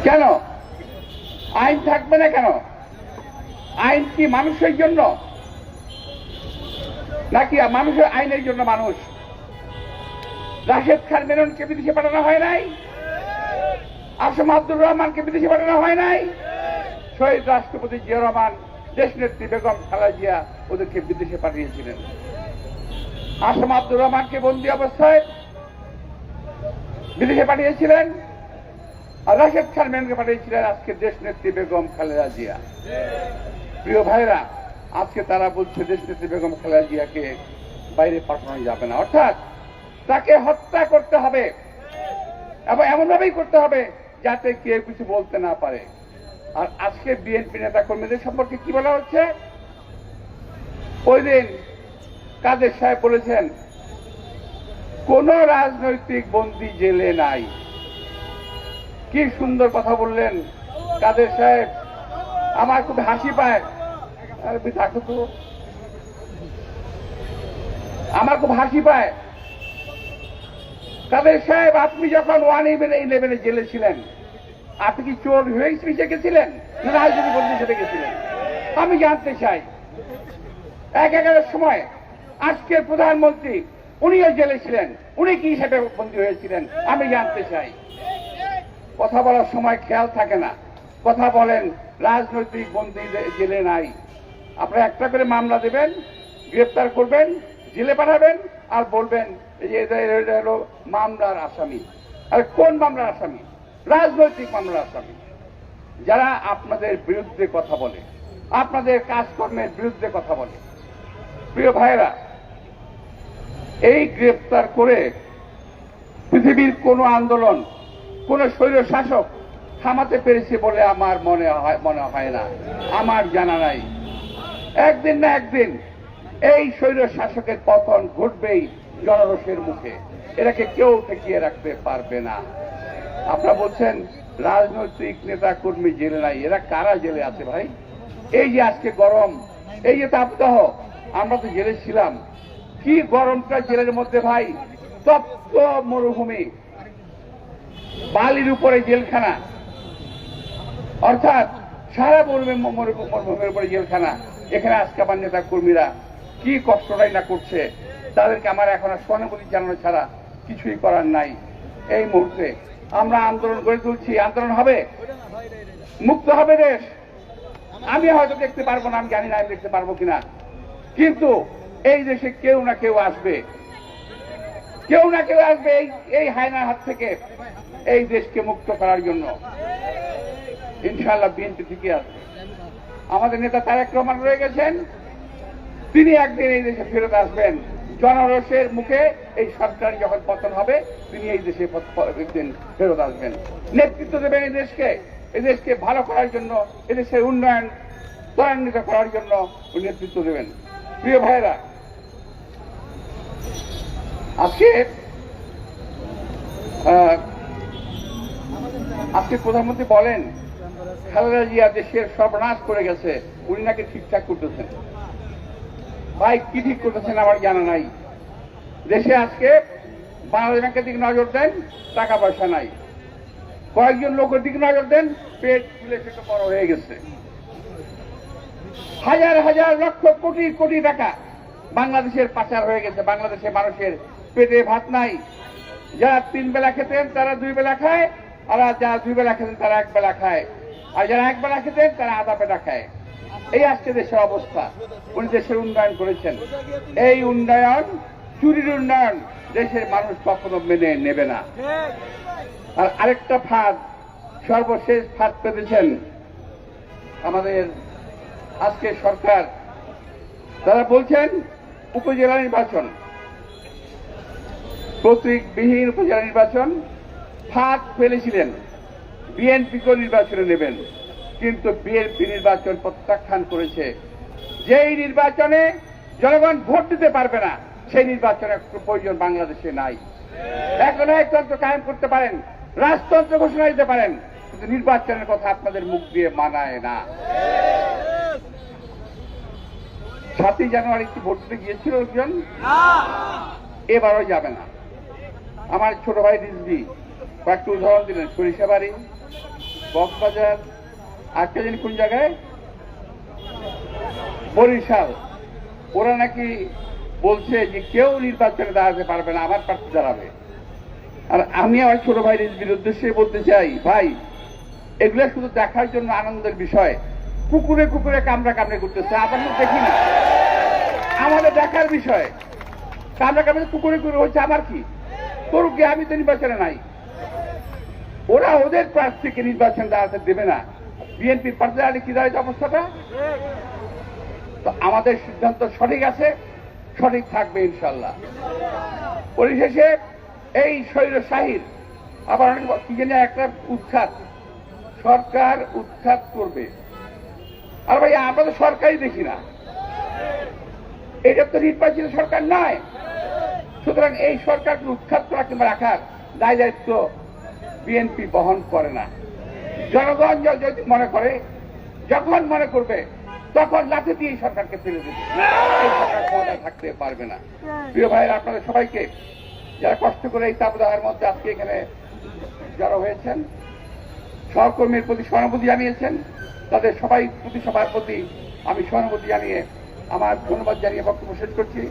কেন আইন থাকবে না? কেন আইন কি মানুষের জন্য নাকি মানুষের আইনের জন্য? মানুষ রাশেদ খান মেননকে বিদেশে পাঠানো হয় নাই? আসম আব্দুর রহমানকে বিদেশে পাঠানো হয় নাই? শহীদ রাষ্ট্রপতি জিয়া রহমান, দেশনেত্রী বেগম খালেদা জিয়া ওদেরকে বিদেশে পাঠিয়েছিলেন। আসম আব্দুর রহমানকে বন্দী অবস্থায় বিদেশে পাঠিয়েছিলেন, আর রাশেদ খান মেননকে পাঠিয়েছিলেন আজকে দেশনেত্রী বেগম খালেদা জিয়া। প্রিয় ভাইরা, আজকে তারা বলছে দেশনেত্রী বেগম খালেদা জিয়াকে বাইরে পাঠানো যাবে না, অর্থাৎ তাকে হত্যা করতে হবে এবং এমনভাবেই করতে হবে যাতে কেউ কিছু বলতে না পারে। আর আজকে বিএনপি নেতা কর্মীদের সম্পর্কে কি বলা হচ্ছে? ওই দিন কাদের সাহেব বলেছেন কোন রাজনৈতিক বন্দী জেলে নাই। কি সুন্দর কথা বললেন কাদের সাহেব, আমার খুব হাসি পায়। থাকো তো, আমার খুব হাসি পায়। কাদের সাহেব, আপনি যখন 1-11 জেলে ছিলেন, আপনি কি চোর হয়ে মিশে গেছিলেন না রাজনৈতিক বন্দী হিসেবে গেছিলেন? আমি জানতে চাই। 11-এর সময় আজকের প্রধানমন্ত্রী উনিও জেলে ছিলেন, উনি কি হিসেবে বন্দী হয়েছিলেন আমি জানতে চাই। কথা বলার সময় খেয়াল থাকে না, কথা বলেন রাজনৈতিক বন্দী জেলে নাই। আপনারা একটা করে মামলা দেবেন, গ্রেপ্তার করবেন, জেলে পাঠাবেন, আর বলবেন যে এটা হলো মামলার আসামি। আর কোন মামলার আসামি? রাজনৈতিক মামলার আসামি। যারা আপনাদের বিরুদ্ধে কথা বলে, আপনাদের কাজকর্মের বিরুদ্ধে কথা বলে। প্রিয় ভাইরা, এই গ্রেপ্তার করে পৃথিবীর কোন আন্দোলন, কোন স্বৈর শাসক থামাতে পেরেছে বলে আমার মনে হয় না, আমার জানা নাই। একদিন না একদিন এই স্বৈর শাসকের পতন ঘটবেই জনরোষের মুখে, এটাকে কেউ ঠেকিয়ে রাখতে পারবে না। আপনারা বলছেন রাজনৈতিক নেতা কর্মী জেলে নাই, এরা কারা জেলে আছে ভাই? এই যে আজকে গরম, এই যে তাপদাহ, আমরা তো জেলে ছিলাম। কি গরমটা জেলের মধ্যে ভাই! তপ্ত মরুভূমি, বালির উপরে জেলখানা, অর্থাৎ সারা মরুভূমির উপরে জেলখানা। এখানে আজকে আমার নেতা কর্মীরা কি কষ্টটাই না করছে, তাদেরকে আমার এখন আর সহানুভূতি জানানো ছাড়া কিছুই করার নাই। এই মুহূর্তে আমরা আন্দোলন গড়ে তুলছি, আন্দোলন হবে, মুক্ত হবে দেশ। আমি হয়তো দেখতে পারবো না, আমি জানি না আমি দেখতে পারবো কিনা, কিন্তু এই দেশে কেউ না কেউ আসবে, কেউ না কেউ আসবে এই হায়নার হাত থেকে এই দেশকে মুক্ত করার জন্য। ইনশাআল্লাহ বিএনপি ঠিকই আসবে। আমাদের নেতা তারেক রহমান রয়ে গেছেন, তিনি একদিন এই দেশে ফেরত আসবেন। জনরোষের মুখে এই সরকার যখন পতন হবে, তিনি এই দেশে একদিন ফেরত আসবেন, নেতৃত্ব দেবেন এই দেশকে ভালো করার জন্য, এদেশের উন্নয়ন ত্বরান্বিত করার জন্য নেতৃত্ব দেবেন। প্রিয় ভাইরা, আজকে প্রধানমন্ত্রী বলেন খালেদা জিয়া দেশের সর্বনাশ করে গেছে, উনি নাকি ঠিকঠাক করতেছেন। ভাই কি ঠিক করতেছেন আমার জানা নাই। দেশে আজকে বাংলাদেশ ব্যাংকের দিকে নজর দেন, টাকা পয়সা নাই। কয়েকজন লোকের দিকে নজর দেন, পেট ফুলে সেটা বড় হয়ে গেছে। হাজার হাজার লক্ষ কোটি কোটি টাকা বাংলাদেশের পাচার হয়ে গেছে। বাংলাদেশের মানুষের পেটে ভাত নাই। যারা 3 বেলা খেতেন তারা 2 বেলা খায়, আর যারা 2 বেলা খেতেন তারা 1 বেলা খায়, আর যারা 1 বেলা খেতেন তারা আধা পেটা খায়। এই আজকে দেশের অবস্থা। উনি দেশের উন্নয়ন করেছেন, এই উন্নয়ন চুরির উন্নয়ন দেশের মানুষ কখনো মেনে নেবে না। আর আরেকটা ফাঁদ, সর্বশেষ ফাঁদ পেতেছেন আমাদের আজকে সরকার। তারা বলছেন উপজেলা নির্বাচন, প্রতীকবিহীন উপজেলা নির্বাচন। ফাঁদ ফেলেছিলেন বিএনপিকে নির্বাচনে নেবেন, কিন্তু বিএনপি নির্বাচন প্রত্যাখ্যান করেছে। যেই নির্বাচনে জনগণ ভোট দিতে পারবে না, সেই নির্বাচনের প্রয়োজন বাংলাদেশে নাই। এখন একতন্ত্র কায়েম করতে পারেন, রাজতন্ত্র ঘোষণা দিতে পারেন, কিন্তু নির্বাচনের কথা আপনাদের মুখ দিয়ে মানায় না। 7ই জানুয়ারি কি ভোট দিতে গিয়েছিল একজন? এবারও যাবে না। আমার ছোট ভাই রিজভী কয়েকটি উদাহরণ দিলেন, সরিষাবাড়ি, কক্সবাজার, আজকে জানি কোন জায়গায়, বরিশাল, ওরা নাকি বলছে যে কেউ নির্বাচনে দাঁড়াতে পারবে না, আমার প্রার্থী দাঁড়াবে। আর আমি আমার ছোট ভাইয়ের বিরুদ্ধে বলতে চাই, ভাই এগুলো শুধু দেখার জন্য আনন্দের বিষয়। কুকুরে কুকুরে কামড়া কামড়ে করতেছে, আমরা তো দেখি না। আমাদের দেখার বিষয়, কামড়া কামড়ে কুকুরে কুকুরে হচ্ছে, আমার কি করুক গে, আমি তো নির্বাচনে নাই। ওরা ওদের প্রার্থীকে নির্বাচন দাঁড়াতে দেবে না, বিএনপির প্রার্থী দাঁড়ালে কি দাঁড়ায় অবস্থাটা। তো আমাদের সিদ্ধান্ত সঠিক আছে, সঠিক থাকবে ইনশাল্লাহ। পরিশেষে এই স্বৈরশাহীর আবার কি জানি একটা উৎখাত, সরকার উৎখাত করবে। আর ভাই আমরা তো সরকারই দেখি না, এটা তো নির্বাচিত সরকার নয়। সুতরাং এই সরকারকে উৎখাত করা কিংবা রাখার দায় দায়িত্ব বিএনপি বহন করে না। জনগণ যদি মনে করে, যখন মনে করবে তখন লাঠি দিয়ে এই সরকারকে ফেলে দেবে, এই সরকার ক্ষমতায় থাকতে পারবে না। প্রিয় ভাইয়েরা, আপনাদের সবাইকে যারা কষ্ট করে এই তাপদাহের মধ্যে আজকে এখানে জড়ো হয়েছেন, সহকর্মীর প্রতি সহানুভূতি জানিয়েছেন, তাদের সবাই প্রতি সবার প্রতি আমি সহানুভূতি জানিয়ে আমার ধন্যবাদ জানিয়ে বক্তব্য শেষ করছি।